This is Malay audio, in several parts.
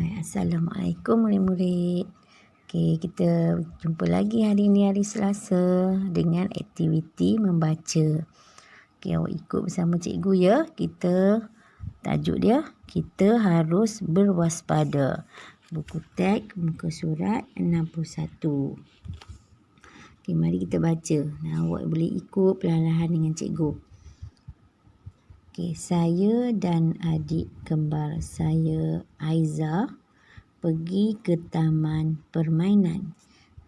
Assalamualaikum murid-murid. Okey, kita jumpa lagi hari ni, hari Selasa, dengan aktiviti membaca. Okey, awak ikut bersama cikgu ya. Tajuk dia, kita harus berwaspada. Buku teks, muka surat 61. Okey, mari kita baca. Awak boleh ikut perlahan-lahan dengan cikgu. Okey, saya dan adik kembar saya, Aiza, pergi ke taman permainan.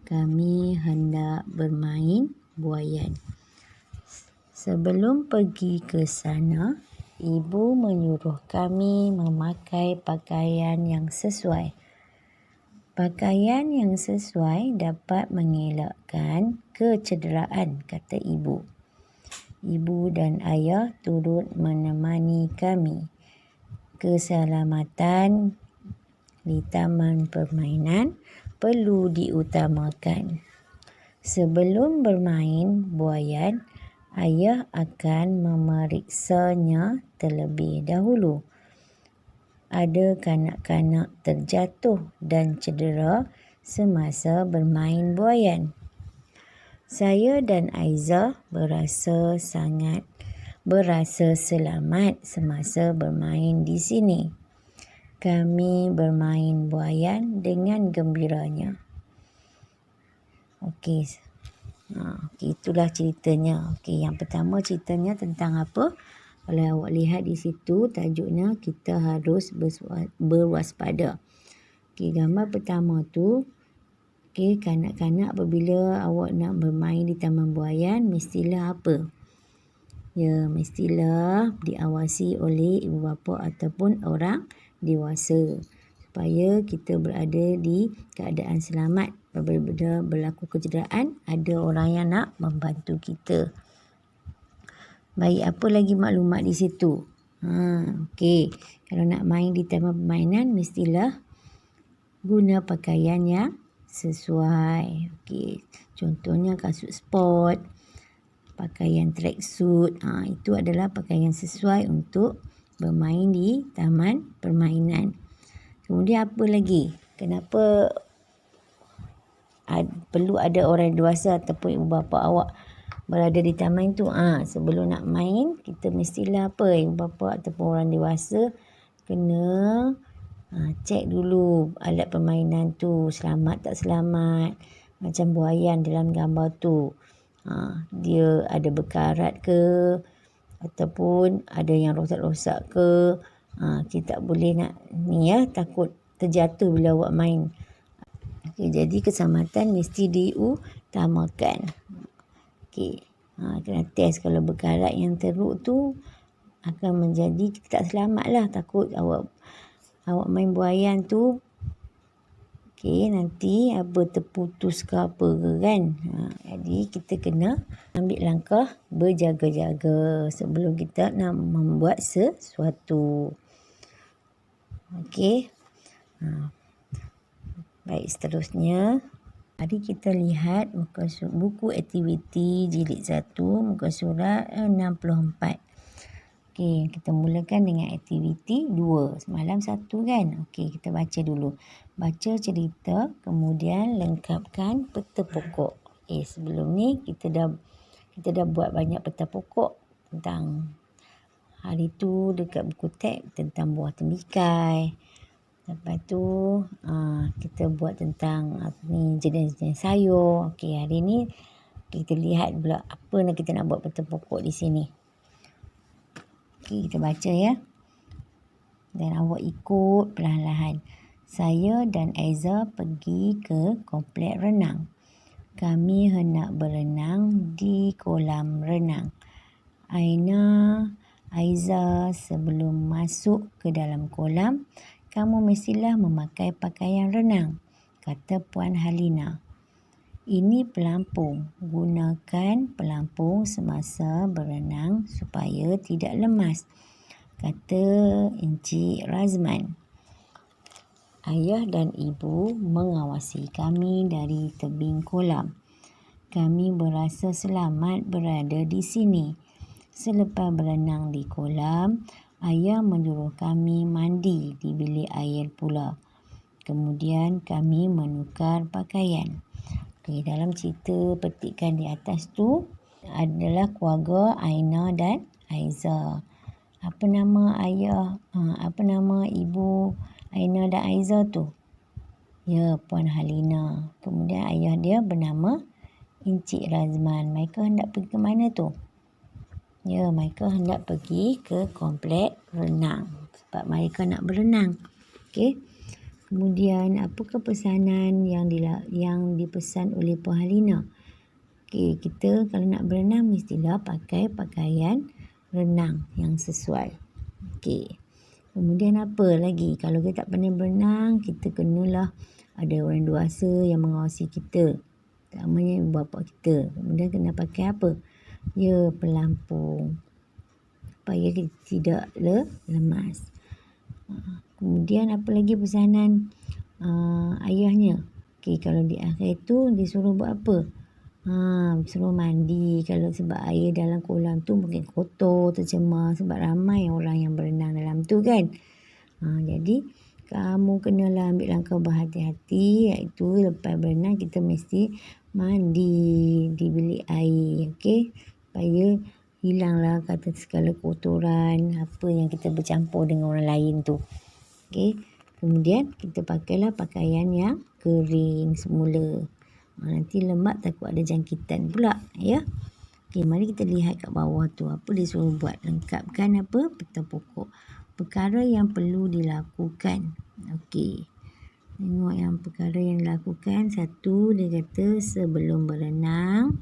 Kami hendak bermain buaian. Sebelum pergi ke sana, ibu menyuruh kami memakai pakaian yang sesuai. Pakaian yang sesuai dapat mengelakkan kecederaan, kata ibu. Ibu dan ayah turut menemani kami. Keselamatan di taman permainan perlu diutamakan. Sebelum bermain buaian, ayah akan memeriksanya terlebih dahulu. Ada kanak-kanak terjatuh dan cedera semasa bermain buaian. Saya dan Aiza berasa selamat semasa bermain di sini. Kami bermain buaian dengan gembiranya. Okey, itulah ceritanya. Okey, yang pertama ceritanya tentang apa? Kalau awak lihat di situ, tajuknya kita harus berwaspada. Okey, gambar pertama tu, okey, kanak-kanak apabila awak nak bermain di taman buaian, mestilah apa? Ya, mestilah diawasi oleh ibu bapa ataupun orang dewasa supaya kita berada di keadaan selamat. Apabila berlaku kecederaan, ada orang yang nak membantu kita. Baik, apa lagi maklumat di situ? Okey, kalau nak main di taman permainan, mestilah guna pakaian yang sesuai. Okey, contohnya kasut sport, pakaian tracksuit. Itu adalah pakaian sesuai untuk bermain di taman permainan. Kemudian apa lagi? Kenapa perlu ada orang dewasa ataupun ibu bapa awak berada di taman itu? Sebelum nak main, kita mestilah apa? Ibu bapa ataupun orang dewasa kena cek dulu alat permainan tu selamat tak selamat. Macam buaian dalam gambar tu, dia ada berkarat ke ataupun ada yang rosak-rosak ke. Kita tak boleh nak takut terjatuh bila awak main. Okay, jadi keselamatan mesti diutamakan. Okay, kena test kalau berkarat yang teruk tu akan menjadi kita tak selamat lah. Takut awak main buaian tu, nanti terputus ke apa ke kan. Jadi kita kena ambil langkah berjaga-jaga sebelum kita nak membuat sesuatu. Okey. Baik, seterusnya mari kita lihat buku aktiviti jilid 1 muka surat 64. Okey, kita mulakan dengan aktiviti 2. Semalam 1 kan? Okey, kita baca dulu. Baca cerita, kemudian lengkapkan peta pokok. Sebelum ni kita dah buat banyak peta pokok tentang hari tu dekat buku teks tentang buah tembikai. Lepas tu kita buat tentang jenis-jenis sayur. Okey, hari ni kita lihat pula apa nak kita nak buat peta pokok di sini. Okey, kita baca ya. Dan awak ikut perlahan-lahan. Saya dan Aiza pergi ke komplek renang. Kami hendak berenang di kolam renang. Aiza, sebelum masuk ke dalam kolam, kamu mestilah memakai pakaian renang, kata Puan Halina. Ini pelampung. Gunakan pelampung semasa berenang supaya tidak lemas, kata Encik Razman. Ayah dan ibu mengawasi kami dari tebing kolam. Kami berasa selamat berada di sini. Selepas berenang di kolam, ayah menyuruh kami mandi di bilik air pula. Kemudian kami menukar pakaian. Dalam cerita petikan di atas tu adalah keluarga Aina dan Aiza. Apa nama ibu Aina dan Aiza tu? Ya, Puan Halina. Kemudian ayah dia bernama Encik Razman. Mereka hendak pergi ke mana tu? Ya, mereka hendak pergi ke komplek renang. Sebab mereka nak berenang. Okey. Kemudian, apakah pesanan yang dipesan oleh Puan Halina? Okey, kita kalau nak berenang mestilah pakai pakaian renang yang sesuai. Okey. Kemudian apa lagi? Kalau kita tak pandai berenang, kita kenalah ada orang dewasa yang mengawasi kita. Terutamanya ibu bapa kita. Kemudian kena pakai apa? Ya, pelampung. Supaya kita tidak lemas. Kemudian apa lagi pesanan ayahnya? Okey, kalau di akhir tu disuruh buat apa? Suruh mandi. Kalau sebab air dalam kolam tu mungkin kotor, tercemar sebab ramai orang yang berenang dalam tu kan. Jadi kamu kenalah ambil langkah berhati-hati, iaitu lepas berenang kita mesti mandi di bilik air. Okey, supaya hilanglah kata segala kotoran apa yang kita bercampur dengan orang lain tu. Okey, kemudian kita pakailah pakaian yang kering semula. Nanti lembab takut ada jangkitan pula, ya. Okey, mari kita lihat kat bawah tu apa dia suruh buat. Lengkapkan apa? Peta pokok. Perkara yang perlu dilakukan. Okey. Tengok yang perkara yang dilakukan. Satu, dia kata sebelum berenang,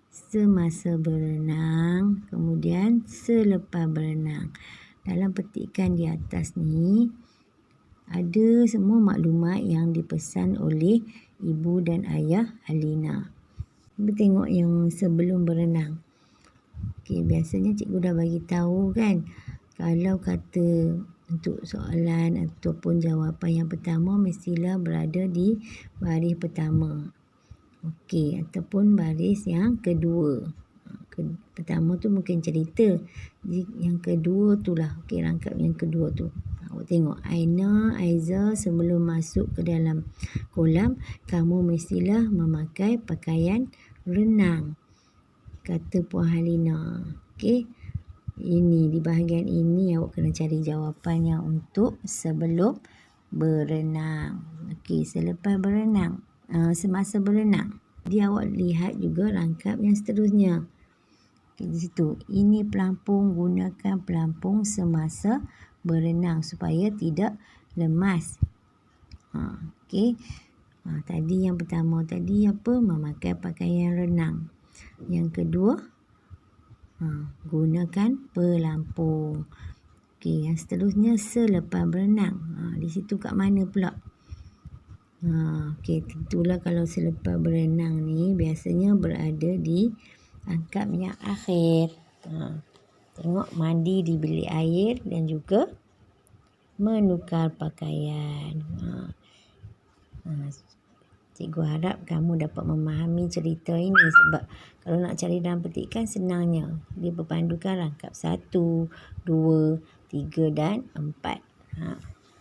semasa berenang, kemudian selepas berenang. Dalam petikan di atas ni, ada semua maklumat yang dipesan oleh ibu dan ayah Halina. Kita tengok yang sebelum berenang. Okey, biasanya cikgu dah bagi tahu kan. Kalau kata untuk soalan ataupun jawapan yang pertama mestilah berada di baris pertama. Okey, ataupun baris yang kedua. Pertama tu mungkin cerita. Yang kedua tu lah. Okey, rangkap yang kedua tu. Awak tengok. Aina, Aiza, sebelum masuk ke dalam kolam, kamu mestilah memakai pakaian renang. Kata Puan Halina. Okey. Ini di bahagian ini awak kena cari jawapannya untuk sebelum berenang. Okey, selepas berenang. Semasa berenang. Jadi awak lihat juga rangkap yang seterusnya. Okay, di situ. Ini pelampung, gunakan pelampung semasa berenang supaya tidak lemas. Okey. Tadi yang pertama tadi apa? Memakai pakaian renang. Yang kedua, gunakan pelampung. Okey, yang seterusnya selepas berenang. Di situ kat mana pula? Okey, tentulah kalau selepas berenang ni biasanya berada di rangkap yang akhir. Tengok mandi di bilik air dan juga menukar pakaian. Cikgu harap kamu dapat memahami cerita ini sebab kalau nak cari dalam petikan senangnya. Dia berpandukan rangkap 1, 2, 3 dan 4.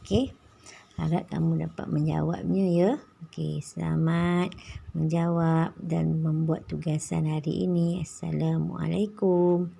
Okey. Harap kamu dapat menjawabnya ya. Okey, selamat menjawab dan membuat tugasan hari ini. Assalamualaikum.